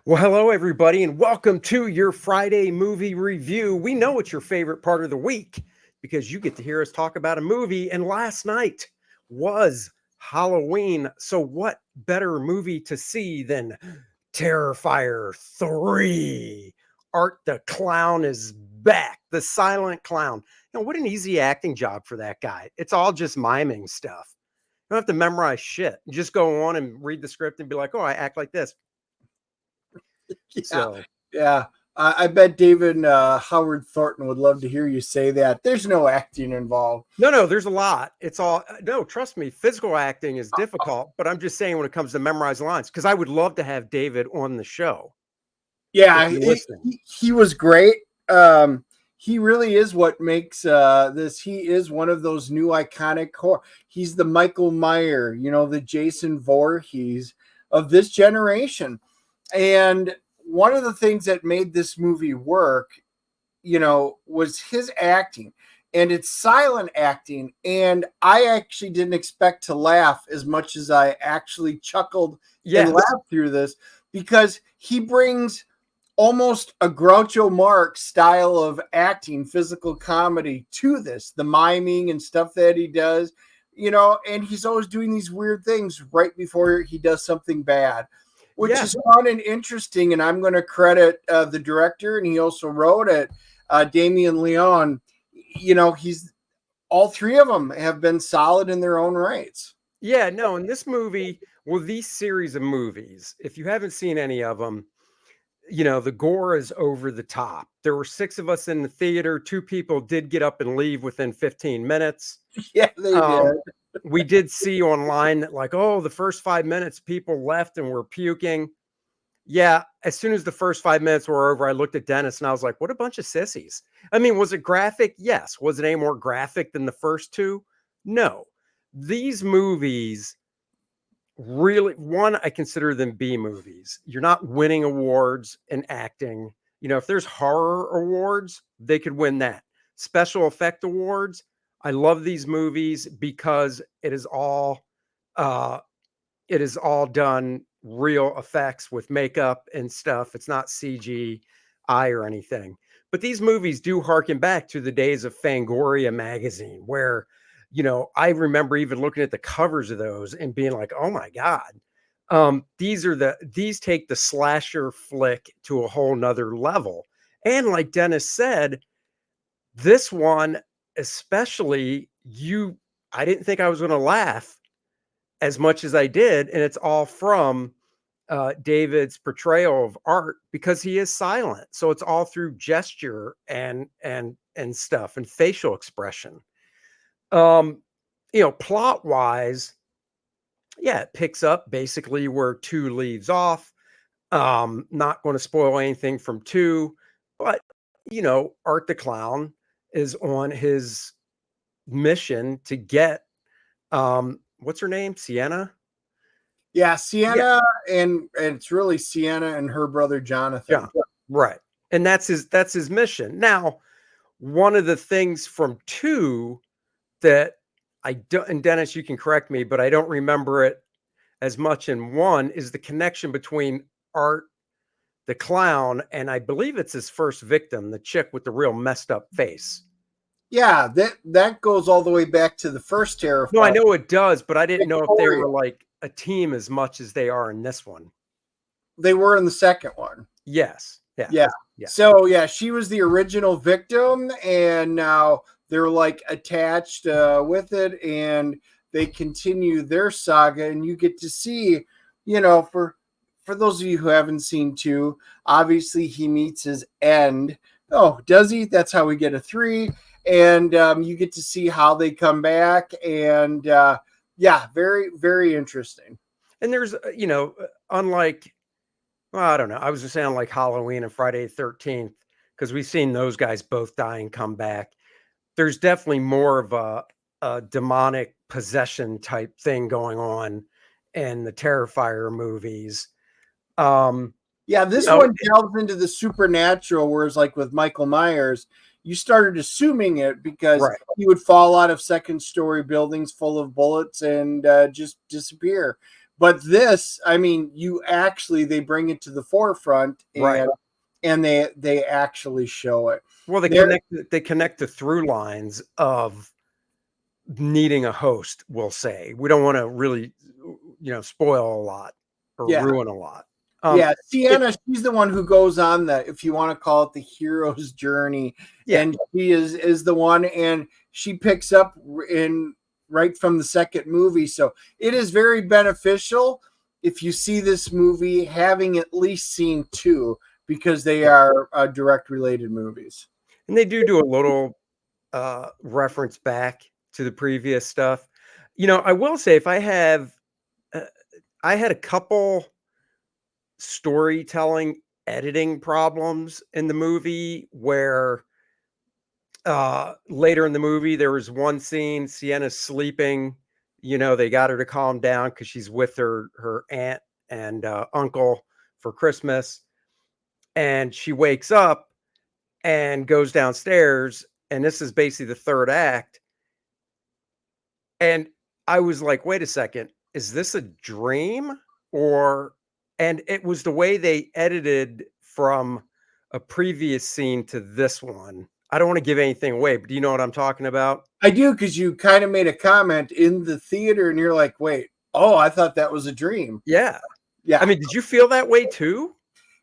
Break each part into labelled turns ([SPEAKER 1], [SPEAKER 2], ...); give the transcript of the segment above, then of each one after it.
[SPEAKER 1] Well, hello, everybody, and welcome to your Friday movie review. We know it's your favorite part of the week because you get to hear us talk about a movie. And last night was Halloween. So, what better movie to see than Terrifier 3? Art the Clown is back, the silent clown. What an easy acting job for that guy. It's all just miming stuff. You don't have to memorize shit. You just go on and read the script and be like, oh, I act like this.
[SPEAKER 2] Yeah,
[SPEAKER 1] So,
[SPEAKER 2] yeah. I bet David Howard Thornton would love to hear you say that. There's no acting involved.
[SPEAKER 1] no, there's a lot. It's all no, trust me, physical acting is difficult, but I'm just saying when it comes to memorizing lines, because I would love to have David on the show if
[SPEAKER 2] Yeah,
[SPEAKER 1] you're listening.
[SPEAKER 2] he was great. He really is what makes this. He is one of those new iconic horror. He's the Michael Meyer, the Jason Voorhees of this generation. And one of the things that made this movie work, was his acting, and it's silent acting. And I actually didn't expect to laugh as much as I actually chuckled and
[SPEAKER 1] Yes.
[SPEAKER 2] laughed through this, because he brings almost a Groucho Marx style of acting, physical comedy to this, the miming and stuff that he does, and he's always doing these weird things right before he does something bad, which
[SPEAKER 1] Yeah.
[SPEAKER 2] is fun and interesting. And I'm going to credit the director, and he also wrote it, Damien Leone. He's all three of them have been solid in their own rights.
[SPEAKER 1] Yeah, no, in this movie, well, these series of movies, if you haven't seen any of them, the gore is over the top. There were six of us in the theater. Two people did get up and leave within 15 minutes.
[SPEAKER 2] Yeah, they did.
[SPEAKER 1] Um, we did see online that, like, oh, the first 5 minutes, people left and were puking. Yeah, as soon as the first 5 minutes were over, I looked at Dennis and I was like, what a bunch of sissies. I mean, was it graphic? Yes. Was it any more graphic than the first two? No. These movies really, one, I consider them B movies. You're not winning awards in acting. If there's horror awards, they could win that. Special effect awards, I love these movies because uh it is all done real effects with makeup and stuff. It's not CGI or anything. But these movies do harken back to the days of Fangoria magazine, where, I remember even looking at the covers of those and being like, oh my God. These take the slasher flick to a whole nother level. And like Dennis said, this one, especially, I didn't think I was going to laugh as much as I did, and it's all from David's portrayal of Art because he is silent. So it's all through gesture and stuff and facial expression. Um, plot wise, yeah, it picks up basically where two leaves off. Not going to spoil anything from two, but Art the Clown is on his mission to get what's her name? Sienna?
[SPEAKER 2] Yeah,
[SPEAKER 1] Yeah,
[SPEAKER 2] Sienna, and it's really Sienna and her brother Jonathan.
[SPEAKER 1] John. Right. And that's his mission. Now, one of the things from two that I don't, and Dennis, you can correct me, but I don't remember it as much in one, is the connection between Art the Clown and I believe it's his first victim, the chick with the real messed up face.
[SPEAKER 2] Yeah, that goes all the way back to the first
[SPEAKER 1] No, I
[SPEAKER 2] Terrifier.
[SPEAKER 1] know it does, but I didn't know if they
[SPEAKER 2] Victoria.
[SPEAKER 1] were like a team as much as they are in this one.
[SPEAKER 2] They were in the second one.
[SPEAKER 1] Yes. Yeah.
[SPEAKER 2] Yeah.
[SPEAKER 1] Yeah.
[SPEAKER 2] So yeah, she was the original victim, and now they're like attached with it, and they continue their saga, and you get to see, for those of you who haven't seen two, obviously he meets his end. Oh, does he? That's how we get a three, and you get to see how they come back, and yeah, very very interesting.
[SPEAKER 1] And there's, unlike, well, I don't know. I was just saying like Halloween and Friday the 13th, because we've seen those guys both die and come back. There's definitely more of a demonic possession type thing going on in the Terrifier movies. Um,
[SPEAKER 2] Yeah,
[SPEAKER 1] you
[SPEAKER 2] this
[SPEAKER 1] know,
[SPEAKER 2] one delves into the supernatural, whereas like with Michael Myers, you started assuming it because
[SPEAKER 1] right.
[SPEAKER 2] he would fall out of second story buildings full of bullets and just disappear. But this, I mean, they bring it to the forefront,
[SPEAKER 1] Right.
[SPEAKER 2] and they actually show it.
[SPEAKER 1] Well,
[SPEAKER 2] There,
[SPEAKER 1] they connect the through lines of needing a host, we'll say. We don't wanna really, spoil a lot or
[SPEAKER 2] yeah,
[SPEAKER 1] ruin a lot.
[SPEAKER 2] yeah.
[SPEAKER 1] It
[SPEAKER 2] Sienna, she's the one who goes on the, if you want to call it, the hero's journey,
[SPEAKER 1] Yeah,
[SPEAKER 2] and she is the one, and she picks up in right from the second movie. So it is very beneficial if you see this movie having at least seen two, because they
[SPEAKER 1] right.
[SPEAKER 2] are direct related movies.
[SPEAKER 1] And they do a little, reference back to the previous stuff. I will say if uh, I had a couple storytelling, editing problems in the movie where later in the movie there was one scene, Sienna's sleeping, they got her to calm down because she's with her aunt and uncle for Christmas, and she wakes up and goes downstairs, and this is basically the third act, and I was like, wait a second, is this a dream? Or and it was the way they edited from a previous scene to this one. I don't want to give anything away, but do you know what I'm talking about?
[SPEAKER 2] I do, because you kind of made a comment in the theater, and you're like, "Wait, oh, I thought that was a dream."
[SPEAKER 1] Yeah. I
[SPEAKER 2] Yeah,
[SPEAKER 1] mean, did you feel that way too?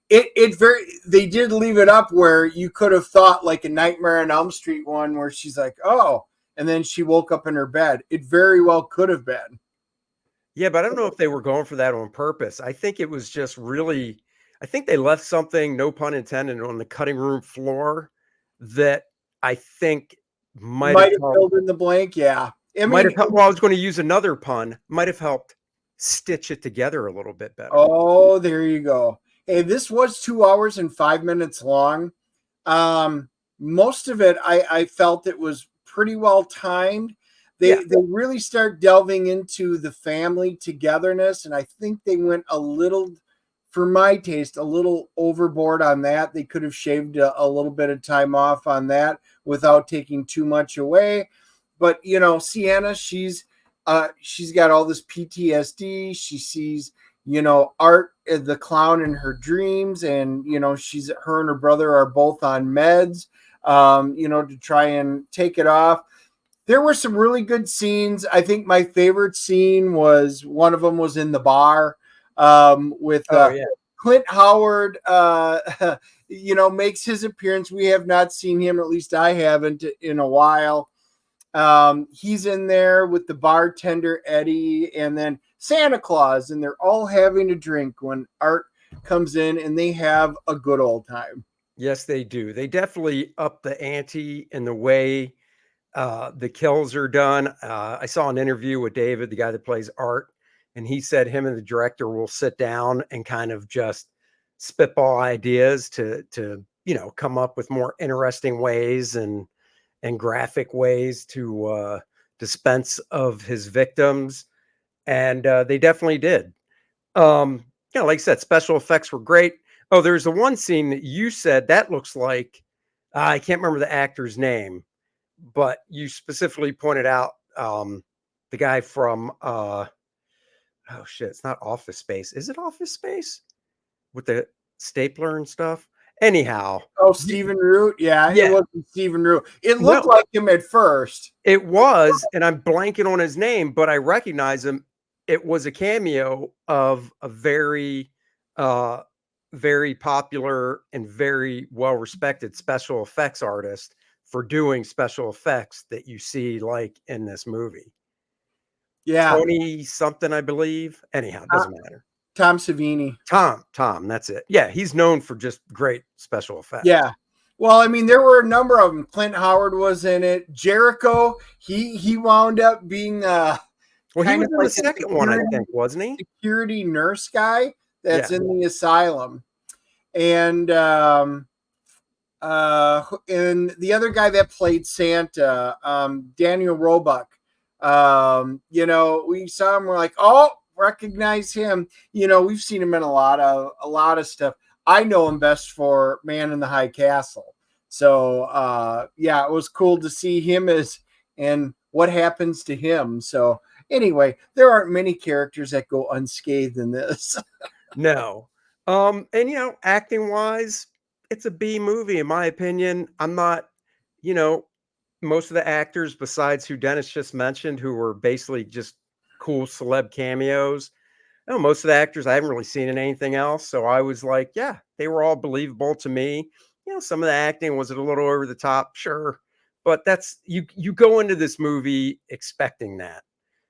[SPEAKER 2] it very. They did leave it up where you could have thought like a Nightmare on Elm Street one, where she's like, "Oh," and then she woke up in her bed. It very well could have been.
[SPEAKER 1] Yeah, but I don't know if they were going for that on purpose. I think it was just really I think they left something, no pun intended, on the cutting room floor that I think might have
[SPEAKER 2] Might have
[SPEAKER 1] helped
[SPEAKER 2] filled in the blank. Yeah, I
[SPEAKER 1] Might
[SPEAKER 2] mean,
[SPEAKER 1] have helped well, I was gonna use another pun, might have helped stitch it together a little bit better.
[SPEAKER 2] oh, there you go. Hey, this was 2 hours and 5 minutes long. Um, Most of it, I felt it was pretty well timed.
[SPEAKER 1] Yeah,
[SPEAKER 2] They really start delving into the family togetherness, and I think they went a little, for my taste, a little overboard on that. They could have shaved a little bit of time off on that without taking too much away. But Sienna, she's got all this PTSD. She sees Art the clown in her dreams, and she's her and her brother are both on meds, to try and take it off. There were some really good scenes. I think my favorite scene was, one of them was in the bar, with
[SPEAKER 1] oh, yeah.
[SPEAKER 2] Clint Howard, makes his appearance. We have not seen him, at least I haven't, in a while. He's in there with the bartender Eddie, and then Santa Claus, and they're all having a drink when Art comes in, and they have a good old time.
[SPEAKER 1] Yes, they do. They definitely up the ante in the way, the kills are done. I saw an interview with David, the guy that plays Art, and he said him and the director will sit down and kind of just spitball ideas to come up with more interesting ways and graphic ways to dispense of his victims, and they definitely did. Like I said, special effects were great. Oh, there's the one scene that you said that looks like I can't remember the actor's name, but you specifically pointed out the guy from oh shit, it's not Office Space. Is it Office Space with the stapler and stuff? Anyhow,
[SPEAKER 2] Oh,
[SPEAKER 1] y-
[SPEAKER 2] Stephen Root. Yeah, it
[SPEAKER 1] yeah,
[SPEAKER 2] wasn't Stephen Root. It looked
[SPEAKER 1] no,
[SPEAKER 2] like him at first.
[SPEAKER 1] it was, and I'm blanking on his name, but I recognize him. It was a cameo of a uh, very popular and very well-respected special effects artist for doing special effects that you see, like, in this movie.
[SPEAKER 2] Yeah,
[SPEAKER 1] Tony something, I believe. Anyhow, it
[SPEAKER 2] uh,
[SPEAKER 1] doesn't matter.
[SPEAKER 2] Tom Savini.
[SPEAKER 1] Tom, that's it. Yeah, he's known for just great special effects.
[SPEAKER 2] Yeah. Well, I mean, there were a number of them. Clint Howard was in it. Jericho, he wound up being
[SPEAKER 1] Well, he
[SPEAKER 2] kind
[SPEAKER 1] was
[SPEAKER 2] of
[SPEAKER 1] in the
[SPEAKER 2] like a
[SPEAKER 1] second one, I think, wasn't he?
[SPEAKER 2] security nurse guy
[SPEAKER 1] Yeah.
[SPEAKER 2] that's in the asylum. And and the other guy that played Santa, Daniel Roebuck. We saw him, we're like, oh, recognize him. We've seen him in a lot of stuff. I know him best for Man in the High Castle. So yeah, it was cool to see him as and what happens to him. So Anyway, there aren't many characters that go unscathed in this.
[SPEAKER 1] No. And acting wise, it's a B movie in my opinion. I'm not, you know, most of the actors besides who Dennis just mentioned, who were basically just cool celeb cameos. Most of the actors I haven't really seen in anything else. So I was like, yeah, they were all believable to me. Some of the acting was a little over the top, sure. But that's you go into this movie expecting that.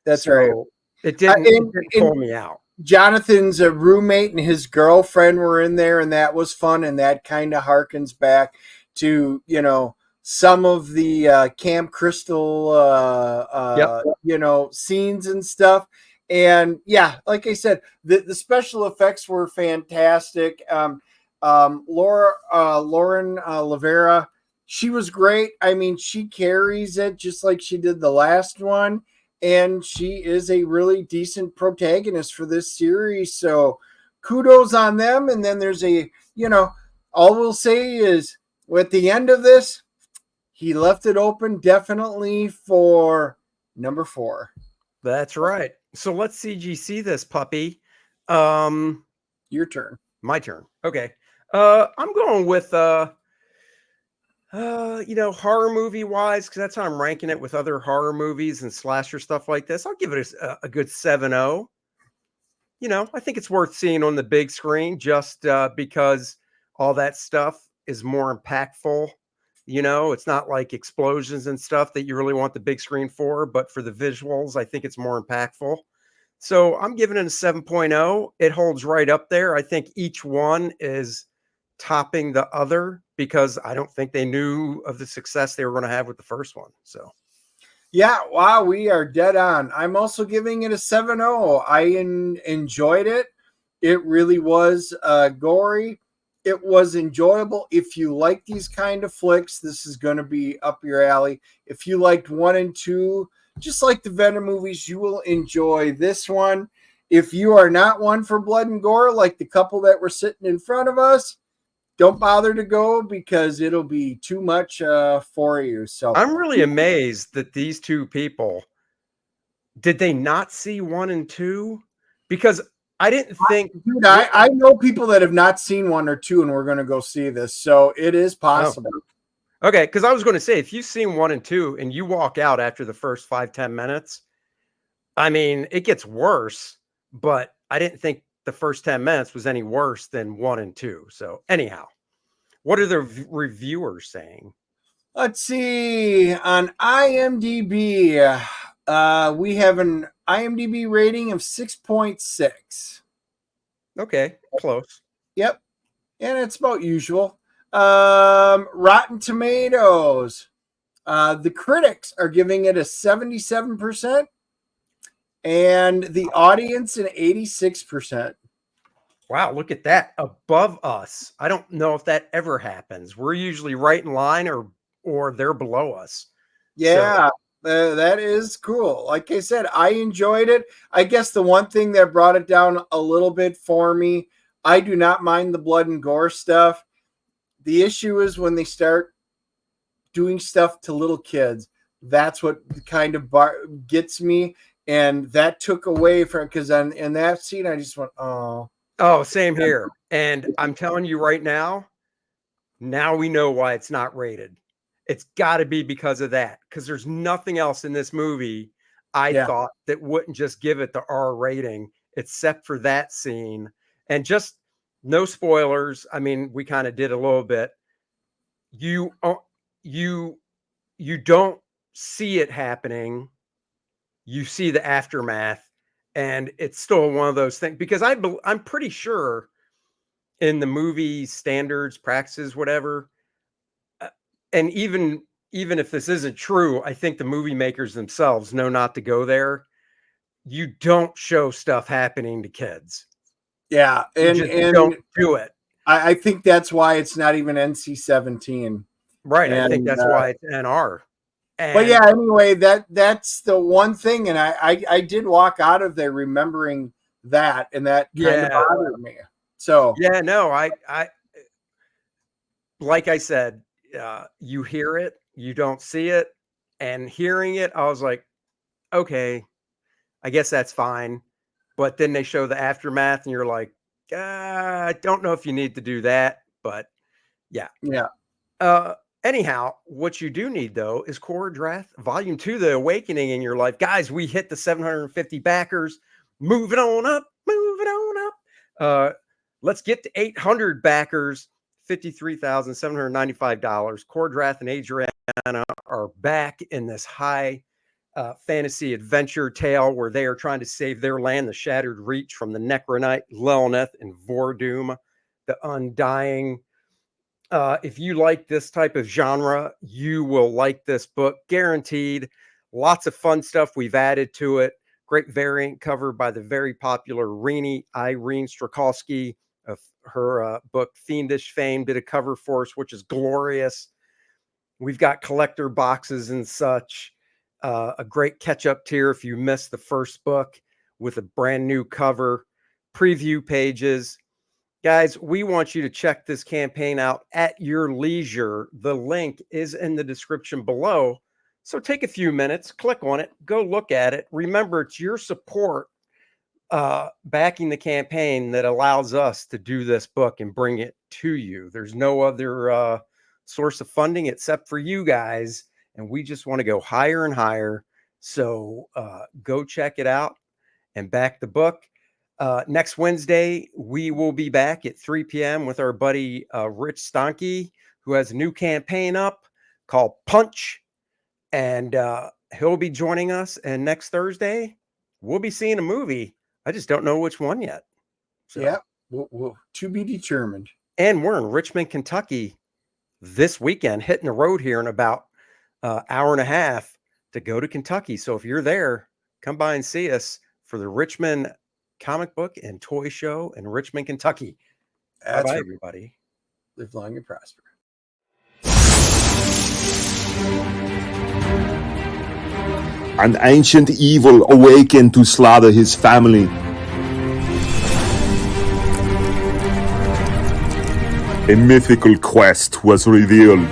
[SPEAKER 2] That's right.
[SPEAKER 1] So it didn't pull me out.
[SPEAKER 2] Jonathan's roommate and his girlfriend were in there, and that was fun. And that kind of harkens back to, some of the Camp Crystal,
[SPEAKER 1] Yep.
[SPEAKER 2] scenes and stuff. And yeah, like I said, the special effects were fantastic. Lauren Lavera, she was great. I mean, she carries it just like she did the last one, and she is a really decent protagonist for this series. So kudos on them. And then there's all we'll say is at the end of this, he left it open definitely for number 4.
[SPEAKER 1] That's right. So let's CGC this puppy.
[SPEAKER 2] Your turn.
[SPEAKER 1] My turn. Okay. I'm going with horror movie wise, because that's how I'm ranking it with other horror movies and slasher stuff like this. I'll give it a good 7.0. I think it's worth seeing on the big screen just because all that stuff is more impactful. It's not like explosions and stuff that you really want the big screen for, but for the visuals, I think it's more impactful. So I'm giving it a 7.0. It holds right up there. I think each one is topping the other because I don't think they knew of the success they were going to have with the first one. So,
[SPEAKER 2] yeah, wow, we are dead on. I'm also giving it a 7.0. I enjoyed it. It really was gory. It was enjoyable. If you like these kind of flicks, this is going to be up your alley. If you liked 1 and 2, just like the Venom movies, you will enjoy this one. If you are not one for blood and gore, like the couple that were sitting in front of us, don't bother to go because it'll be too much for you. So
[SPEAKER 1] I'm really amazed that these two people, did they not see 1 and 2? Because I didn't think.
[SPEAKER 2] Dude, I know people that have not seen 1 or 2 and we're going to go see this. So it is possible.
[SPEAKER 1] Oh. Okay, because I was going to say, if you've seen 1 and 2 and you walk out after the first 5-10 minutes, I mean, it gets worse, but I didn't think the first 10 minutes was any worse than 1 and 2. So anyhow, what are the reviewers saying?
[SPEAKER 2] Let's see. On IMDb, we have an IMDb rating of 6.6.
[SPEAKER 1] Okay, close.
[SPEAKER 2] Yep. And it's about usual. Rotten Tomatoes. The critics are giving it a 77%, and the audience an 86%.
[SPEAKER 1] Wow, look at that. Above us. I don't know if that ever happens. We're usually right in line or they're below us.
[SPEAKER 2] Yeah, that is cool. Like I said, I enjoyed it. I guess the one thing that brought it down a little bit for me, I do not mind the blood and gore stuff. The issue is when they start doing stuff to little kids. That's what kind of gets me. And that took away from, because in that scene, I just went, oh.
[SPEAKER 1] Oh, same here. And I'm telling you right now we know why it's not rated. It's got to be because of that. Because there's nothing else in this movie I thought that wouldn't just give it the R rating, except for that scene. And just no spoilers. I mean, we kind of did a little bit. You don't see it happening. You see the aftermath, and it's still one of those things because I'm pretty sure in the movie standards, practices, whatever, and even if this isn't true, I think the movie makers themselves know not to go there. You don't show stuff happening to kids.
[SPEAKER 2] Yeah, and
[SPEAKER 1] don't do it.
[SPEAKER 2] I think that's why it's not even NC-17.
[SPEAKER 1] Right. I think that's why it's NR.
[SPEAKER 2] But yeah, anyway, that's the one thing, and I did walk out of there remembering that, and that kind of bothered me. So
[SPEAKER 1] yeah, no, I like I said, you hear it, you don't see it, and hearing it, I was like, okay, I guess that's fine. But then they show the aftermath, and you're like, I don't know if you need to do that. But yeah.
[SPEAKER 2] Yeah.
[SPEAKER 1] Anyhow, what you do need, though, is Kor-Drath Volume 2, The Awakening in your life. Guys, we hit the 750 backers. Moving on up, moving on up. Let's get to 800 backers, $53,795. Kor-Drath and Adriana are back in this high fantasy adventure tale where they are trying to save their land, the Shattered Reach, from the Necronite, Lilneth, and Vordoom, the Undying. If you like this type of genre, you will like this book, guaranteed. Lots of fun stuff we've added to it. Great variant cover by the very popular Irene Strakowski of her book Fiendish Fame, did a cover for us, which is glorious. We've got collector boxes and such. A great catch-up tier if you missed the first book with a brand new cover, preview pages. Guys, we want you to check this campaign out at your leisure. The link is in the description below. So take a few minutes, click on it, go look at it. Remember, it's your support backing the campaign that allows us to do this book and bring it to you. There's no other source of funding except for you guys, and we just want to go higher and higher. So go check it out and back the book. Next Wednesday, we will be back at 3 p.m. with our buddy Rich Stanke, who has a new campaign up called Punch. And he'll be joining us. And next Thursday, we'll be seeing a movie. I just don't know which one yet. So.
[SPEAKER 2] Yeah, we'll to be determined.
[SPEAKER 1] And we're in Richmond, Kentucky this weekend, hitting the road here in about an hour and a half to go to Kentucky. So if you're there, come by and see us for the Richmond Comic Book and Toy Show in Richmond, Kentucky. Bye-bye, everybody.
[SPEAKER 2] Live long and prosper.
[SPEAKER 3] An ancient evil awakened to slaughter his family. A mythical quest was revealed.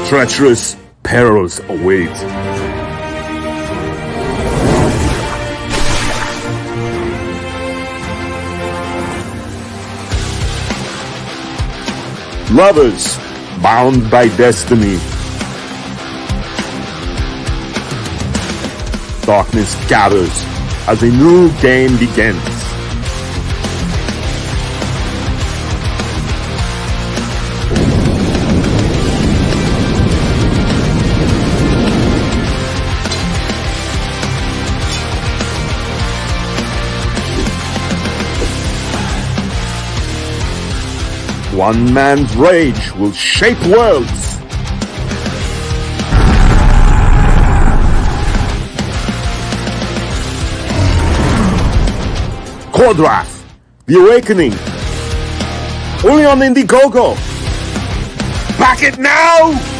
[SPEAKER 3] Treacherous perils await. Lovers bound by destiny. Darkness gathers as a new game begins. One man's rage will shape worlds. Kor-Drath, The Awakening. Only on Indiegogo. Back it now!